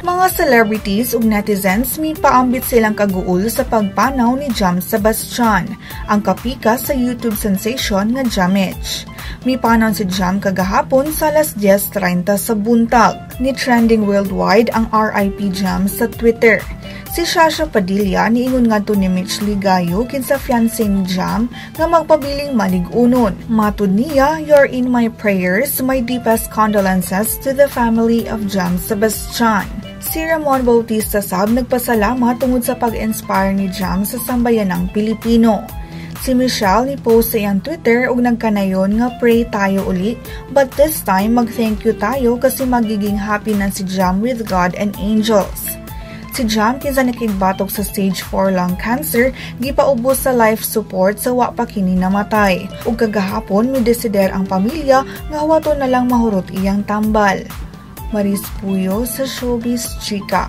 Mga celebrities ug netizens mipaambit silang kaguol sa pagpanaw ni Sebastian, ang kapika sa YouTube sensation nga Jamich. Mipanaw si Jam kagahapon sa alas 10:30 sa buntag. Ni trending worldwide ang RIP Jam sa Twitter. Si Shasha Padilla niingon ngadto ni Mitch ligayo kinsa fiancé ni Jam nga magpabiling maligunon. Matud niya, "You're in my prayers. My deepest condolences to the family of Sebastian." Si Ramon Bautista sab nagpasalamat tungod sa pag-inspire ni Jam sa sambayanang Pilipino. Si Michelle ni-post sa iyang Twitter ug nagkanayon nga pray tayo uli, but this time mag-thank you tayo kasi magiging happy na si Jam with God and angels. Si Jam kinsa nakigbatok sa stage 4 lung cancer, gipaubos sa life support sa wa pa kini namatay. Ug kagahapon midesider ang pamilya nga wato na lang mahurot iyang tambal. Maris Puyo sa Showbiz Chika.